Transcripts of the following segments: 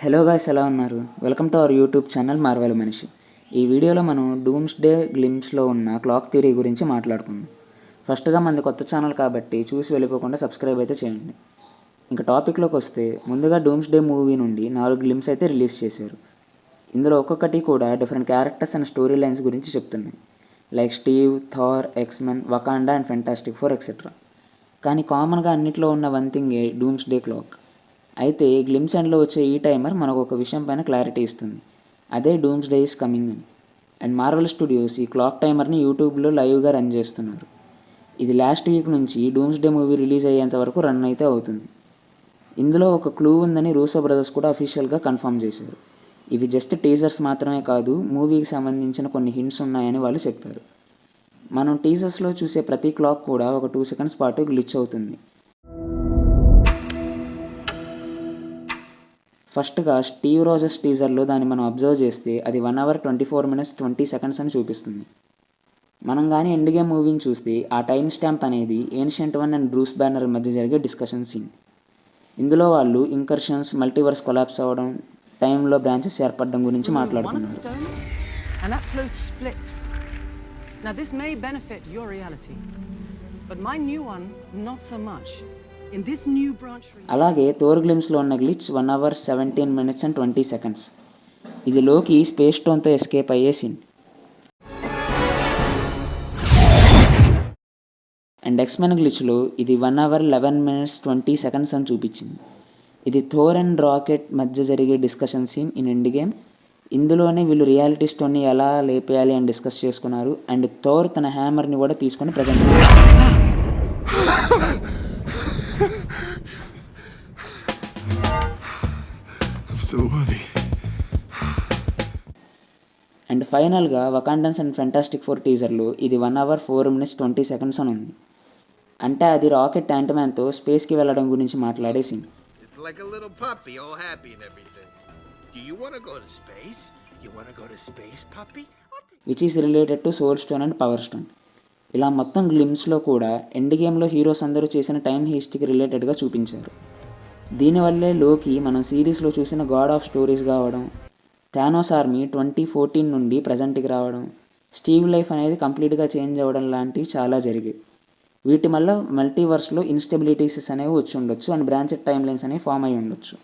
Hello guys, ఎలా ఉన్నారు? Welcome to our YouTube channel Marvel మనిషి. ఈ వీడియోలో మనం డూమ్స్డే గ్లిమ్స్లో ఉన్న క్లాక్ థియరీ గురించి మాట్లాడుకుందాం. ఫస్ట్గా మనది కొత్త ఛానల్ కాబట్టి చూసి వెళ్ళిపోకుండా సబ్స్క్రైబ్ అయితే చేయండి. ఇంకా టాపిక్లోకి వస్తే, ముందుగా డూమ్స్డే మూవీ నుండి 4 గ్లిమ్స్ అయితే రిలీజ్ చేశారు. ఇందులో ఒక్కొక్కటి కూడా different characters and story lines గురించి చెప్తున్నాయి. Like Steve, Thor, X Men, Wakanda and Fantastic Four etcetera. కానీ కామన్గా అన్నిట్లో ఉన్న వన్ థింగే డూమ్స్డే క్లాక్. అయితే గ్లిమ్స్ ఎండ్లో వచ్చే ఈ టైమర్ మనకు ఒక విషయం పైన క్లారిటీ ఇస్తుంది. అదే డూమ్స్డే ఈస్ కమింగ్ అని. అండ్ మార్వెల్ స్టూడియోస్ ఈ క్లాక్ టైమర్ని యూట్యూబ్లో లైవ్గా రన్ చేస్తున్నారు. ఇది లాస్ట్ వీక్ నుంచి డూమ్స్డే మూవీ రిలీజ్ అయ్యేంత వరకు రన్ అయితే అవుతుంది. ఇందులో ఒక క్లూ ఉందని రూసో బ్రదర్స్ కూడా అఫీషియల్గా కన్ఫర్మ్ చేశారు. ఇవి జస్ట్ టీజర్స్ మాత్రమే కాదు, మూవీకి సంబంధించిన కొన్ని హింట్స్ ఉన్నాయని వాళ్ళు చెప్పారు. మనం టీజర్స్లో చూసే ప్రతి క్లాక్ కూడా ఒక 2 సెకండ్స్ పాటు గ్లిచ్ అవుతుంది. ఫస్ట్గా స్టీవ్ రోజర్స్ టీజర్లో దాన్ని మనం అబ్జర్వ్ చేస్తే అది 1 hour 24 minutes 20 seconds అని చూపిస్తుంది. మనం కానీ ఎండ్ గేమ్ మూవీని చూస్తే ఆ టైం స్టాంప్ అనేది ancient one and Bruce banner మధ్య జరిగే డిస్కషన్ సీన్. ఇందులో వాళ్ళు ఇంకర్షన్స్, మల్టీవర్స్ కొలాప్స్ అవ్వడం, టైంలో బ్రాంచెస్ ఏర్పడడం గురించి మాట్లాడుతున్నారు. అలాగే థోర్ గ్లిమ్స్లో ఉన్న glitch 1 hour 17 minutes and 20 seconds. ఇది లోకి స్పేస్ స్టోన్తో ఎస్కేప్ అయ్యే సీన్. అండ్ ఎక్స్మెన్ గ్లిచ్లో ఇది 1 hour 11 minutes 20 seconds అని చూపించింది. ఇది థోర్ అండ్ రాకెట్ మధ్య జరిగే discussion scene in Endgame. ఇందులోనే వీళ్ళు రియాలిటీ స్టోన్ని ఎలా లేపేయాలి అని డిస్కస్ చేసుకున్నారు. అండ్ థోర్ తన హ్యామర్ని కూడా తీసుకొని ప్రజెంట్ అండ్ ఫైనల్గా వకాండన్స్ అండ్ ఫెంటాస్టిక్ ఫోర్ టీజర్లో ఇది 1 hour 4 minutes 20 seconds అని ఉంది. అంటే అది రాకెట్ యాంట్మ్యాన్తో స్పేస్కి వెళ్ళడం గురించి మాట్లాడే scene. Which is related to soul stone and power stone. ఇలా మొత్తం గ్లిమ్స్లో కూడా ఎండ్ గేమ్లో హీరోస్ అందరూ చేసిన టైం హిస్టరీకి రిలేటెడ్గా చూపించారు. దీనివల్లే లోకి మనం సిరీస్లో చూసిన గాడ్ ఆఫ్ స్టోరీస్ కావడం, థానోస్ ఆర్మీ 2014 నుండి ప్రజెంట్కి రావడం, స్టీవ్ లైఫ్ అనేది కంప్లీట్గా చేంజ్ అవ్వడం లాంటివి చాలా జరిగాయి. వీటి వల్ల మల్టీవర్స్లో ఇన్స్టెబిలిటీస్ అనేవి వచ్చి ఉండొచ్చు అండ్ బ్రాంచెడ్ టైమ్ లైన్స్ అనేవి ఫామ్ అయి ఉండొచ్చు.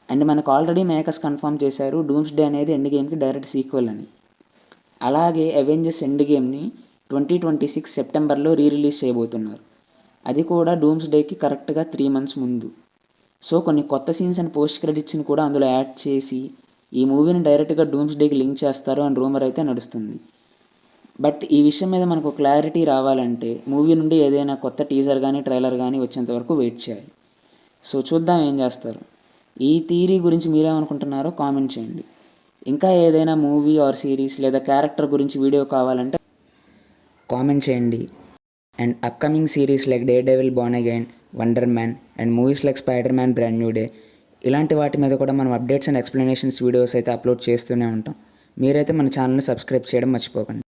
అండ్ మనకు ఆల్రెడీ మేకర్స్ కన్ఫర్మ్ చేశారు డూమ్స్డే అనేది ఎండ్ గేమ్కి డైరెక్ట్ సీక్వెల్ అని. అలాగే అవెంజర్స్ ఎండ్ గేమ్ని 2026 సెప్టెంబర్లో రిలీజ్ చేయబోతున్నారు. అది కూడా డూమ్స్డేకి కరెక్ట్గా 3 months ముందు. సో కొన్ని కొత్త సీన్స్ అండ్ పోస్ట్ క్రెడిట్స్ని కూడా అందులో యాడ్ చేసి ఈ మూవీని డైరెక్ట్గా డూమ్స్డేకి లింక్ చేస్తారు అని రూమర్ అయితే నడుస్తుంది. బట్ ఈ విషయం మీద మనకు క్లారిటీ రావాలంటే మూవీ నుండి ఏదైనా కొత్త టీజర్ కానీ ట్రైలర్ కానీ వచ్చేంత వరకు వెయిట్ చేయాలి. సో చూద్దాం ఏం చేస్తారు. ఈ థియరీ గురించి మీరేమనుకుంటున్నారో కామెంట్ చేయండి. ఇంకా ఏదైనా మూవీ ఆర్ సిరీస్ లేదా క్యారెక్టర్ గురించి వీడియో కావాలంటే కామెంట్ చేయండి. And upcoming series like day devil Born again, wonder man and movies like spider man brand new day, ఇలాంటి వాటి మీద కూడా మనం అప్డేట్స్ అండ్ ఎక్స్ప్లెనేషన్స్ వీడియోస్ అయితే అప్లోడ్ చేస్తూనే ఉంటాం. మీరైతే మన ఛానల్ని సబ్స్క్రైబ్ చేయడం మర్చిపోకండి.